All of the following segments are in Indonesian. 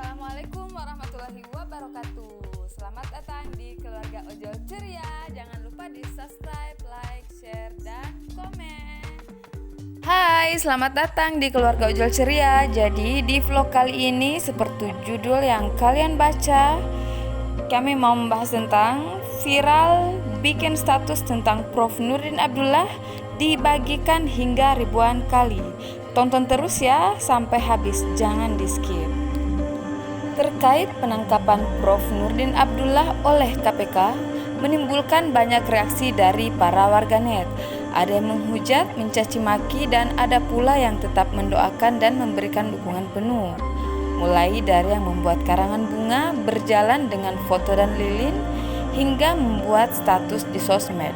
Assalamualaikum warahmatullahi wabarakatuh. Selamat datang di keluarga Ojol Ceria. Jangan lupa di subscribe, like, share, dan komen. Hai, selamat datang di keluarga Ojol Ceria. Jadi di vlog kali ini seperti judul yang kalian baca, kami mau membahas tentang viral bikin status tentang Prof Nurdin Abdullah dibagikan hingga ribuan kali. Tonton terus ya sampai habis, jangan di skip. Terkait penangkapan Prof Nurdin Abdullah oleh KPK menimbulkan banyak reaksi dari para warganet. Ada yang menghujat, mencaci maki, dan ada pula yang tetap mendoakan dan memberikan dukungan penuh. Mulai dari yang membuat karangan bunga berjalan dengan foto dan lilin hingga membuat status di sosmed.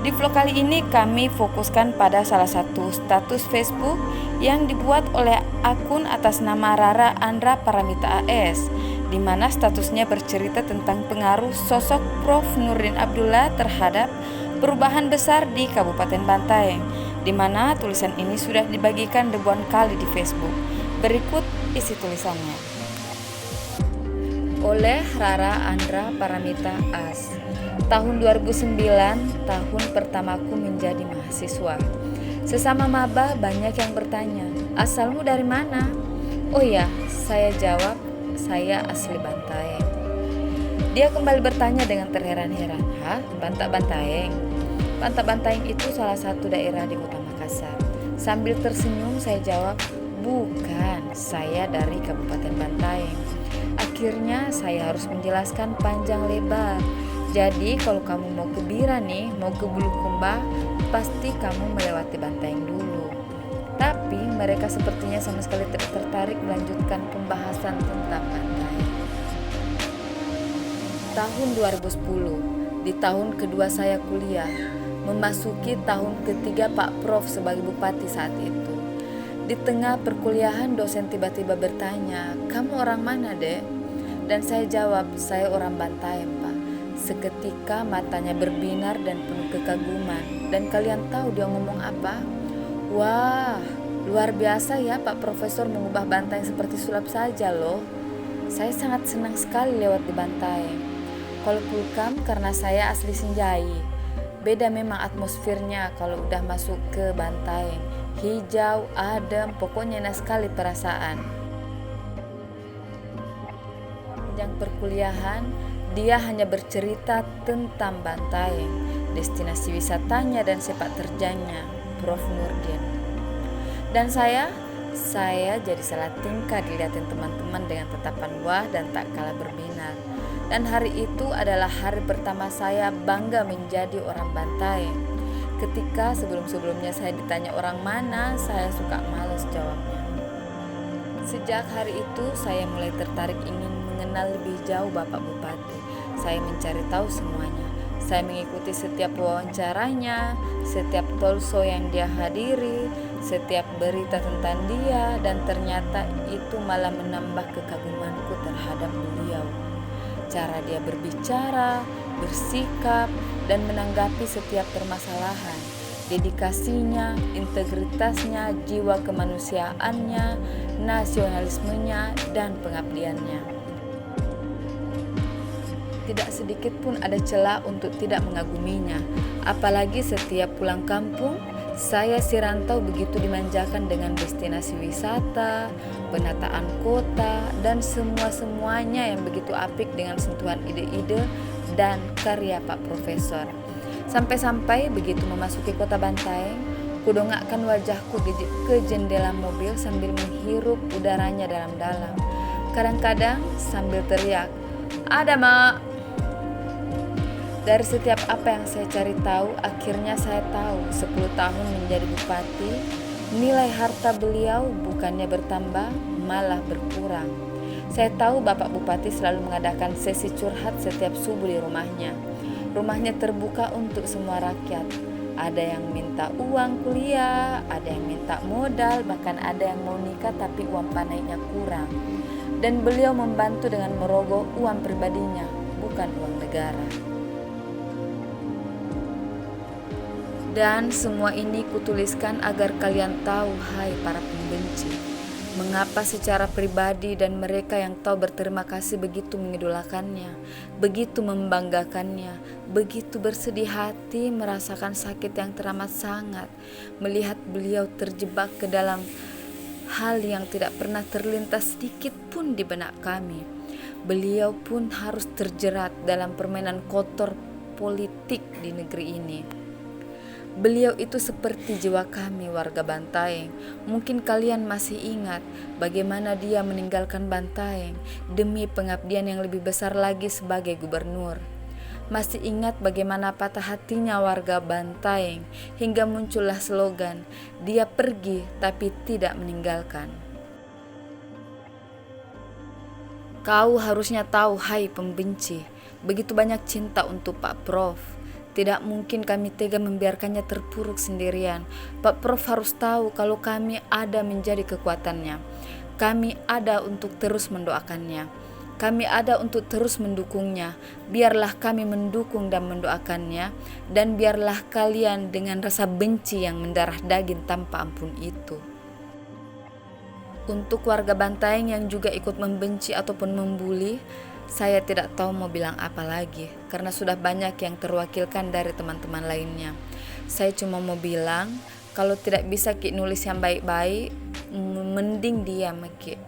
Di vlog kali ini kami fokuskan pada salah satu status Facebook yang dibuat oleh akun atas nama Rara Andra Paramita AS, di mana statusnya bercerita tentang pengaruh sosok Prof Nurdin Abdullah terhadap perubahan besar di Kabupaten Bantaeng, di mana tulisan ini sudah dibagikan ribuan kali di Facebook. Berikut isi tulisannya. Oleh Rara Andra Paramita AS. Tahun 2009, tahun pertamaku menjadi mahasiswa. Sesama maba banyak yang bertanya, asalmu dari mana? Oh ya, saya jawab, saya asli Bantaeng. Dia kembali bertanya dengan terheran-heran, hah? Bantaeng? Bantaeng itu salah satu daerah di Kota Makassar. Sambil tersenyum saya jawab, bukan, saya dari Kabupaten Bantaeng. Akhirnya saya harus menjelaskan panjang lebar. Jadi kalau kamu mau ke Bira nih, mau ke Bulukumba, pasti kamu melewati Bantaeng dulu. Tapi mereka sepertinya sama sekali tidak tertarik melanjutkan pembahasan tentang Bantaeng. Tahun 2010, di tahun kedua saya kuliah, memasuki tahun ketiga Pak Prof sebagai bupati saat itu. Di tengah perkuliahan dosen tiba-tiba bertanya, kamu orang mana dek? Dan saya jawab, saya orang Bantaeng Pak. Seketika matanya berbinar dan penuh kekaguman. Dan kalian tahu dia ngomong apa? Wah, luar biasa ya Pak Profesor mengubah Bantaeng seperti sulap saja loh. Saya sangat senang sekali lewat di Bantaeng. Kalau Kulkam karena saya asli Senjai. Beda memang atmosfernya kalau udah masuk ke Bantaeng. Hijau, adem, pokoknya enak sekali perasaan. Yang perkuliahan, dia hanya bercerita tentang Bantaeng, destinasi wisatanya dan sepak terjangnya Prof Nurdin. Dan saya jadi salah tingkah dilihatin teman-teman dengan tatapan wah dan tak kalah berbinar. Dan hari itu adalah hari pertama saya bangga menjadi orang Bantaeng. Ketika sebelum-sebelumnya saya ditanya orang mana, saya suka malas jawabnya. Sejak hari itu saya mulai tertarik ingin mengenal lebih jauh Bapak Bupati. Saya mencari tahu semuanya. Saya mengikuti setiap wawancaranya, setiap talkshow yang dia hadiri, setiap berita tentang dia, dan ternyata itu malah menambah kekagumanku terhadap beliau. Cara dia berbicara, bersikap, dan menanggapi setiap permasalahan, dedikasinya, integritasnya, jiwa kemanusiaannya, nasionalismenya, dan pengabdiannya. Tidak sedikit pun ada celah untuk tidak mengaguminya. Apalagi setiap pulang kampung, saya si rantau begitu dimanjakan dengan destinasi wisata, penataan kota, dan semua-semuanya yang begitu apik dengan sentuhan ide-ide dan karya Pak Profesor. Sampai-sampai begitu memasuki kota Bantaeng, kudongakkan wajahku ke jendela mobil sambil menghirup udaranya dalam-dalam. Kadang-kadang sambil teriak, ada mak. Dari setiap apa yang saya cari tahu, akhirnya saya tahu 10 tahun menjadi bupati, nilai harta beliau bukannya bertambah, malah berkurang. Saya tahu Bapak Bupati selalu mengadakan sesi curhat setiap subuh di rumahnya. Rumahnya terbuka untuk semua rakyat. Ada yang minta uang kuliah, ada yang minta modal, bahkan ada yang mau nikah tapi uang panainya kurang. Dan beliau membantu dengan merogoh uang pribadinya, bukan uang negara. Dan semua ini kutuliskan agar kalian tahu, hai para pembenci. Mengapa secara pribadi dan mereka yang tahu berterima kasih begitu mengidolakannya, begitu membanggakannya, begitu bersedih hati merasakan sakit yang teramat sangat, melihat beliau terjebak ke dalam hal yang tidak pernah terlintas sedikit pun di benak kami. Beliau pun harus terjerat dalam permainan kotor politik di negeri ini. Beliau itu seperti jiwa kami warga Bantaeng. Mungkin kalian masih ingat bagaimana dia meninggalkan Bantaeng demi pengabdian yang lebih besar lagi sebagai gubernur. Masih ingat bagaimana patah hatinya warga Bantaeng hingga muncullah slogan, "Dia pergi tapi tidak meninggalkan." Kau harusnya tahu, hai pembenci, begitu banyak cinta untuk Pak Prof. Tidak mungkin kami tega membiarkannya terpuruk sendirian. Pak Prof harus tahu kalau kami ada menjadi kekuatannya. Kami ada untuk terus mendoakannya. Kami ada untuk terus mendukungnya. Biarlah kami mendukung dan mendoakannya. Dan biarlah kalian dengan rasa benci yang mendarah daging tanpa ampun itu. Untuk warga Bantaeng yang juga ikut membenci ataupun membuli, saya tidak tahu mau bilang apa lagi, karena sudah banyak yang terwakilkan dari teman-teman lainnya. Saya cuma mau bilang, kalau tidak bisa Ki nulis yang baik-baik, mending diam Ki.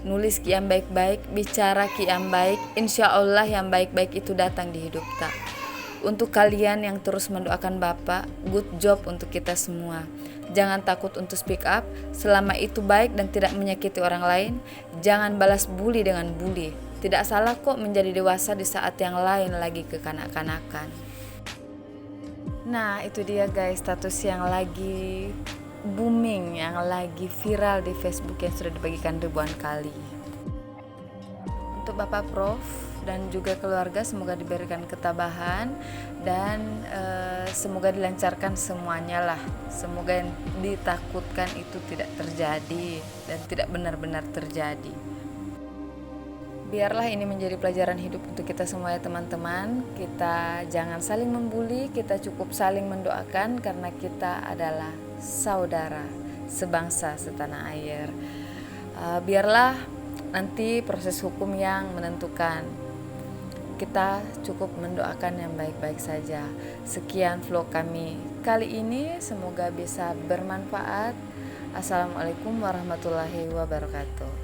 Nulis Ki yang baik-baik, bicara Ki yang baik, insya Allah yang baik-baik itu datang di hidup tak. Untuk kalian yang terus mendoakan Bapak, good job untuk kita semua. Jangan takut untuk speak up, selama itu baik dan tidak menyakiti orang lain. Jangan balas bully dengan bully. Tidak salah kok menjadi dewasa di saat yang lain lagi kekanak-kanakan. Nah, itu dia guys, status yang lagi booming, yang lagi viral di Facebook yang sudah dibagikan ribuan kali. Untuk Bapak Prof dan juga keluarga, semoga diberikan ketabahan dan semoga dilancarkan semuanya lah. Semoga yang ditakutkan itu tidak terjadi dan tidak benar-benar terjadi. Biarlah ini menjadi pelajaran hidup untuk kita semua ya teman-teman. Kita jangan saling membuli, kita cukup saling mendoakan karena kita adalah saudara sebangsa setanah air. Biarlah nanti proses hukum yang menentukan. Kita cukup mendoakan yang baik-baik saja. Sekian vlog kami kali ini, semoga bisa bermanfaat. Assalamualaikum warahmatullahi wabarakatuh.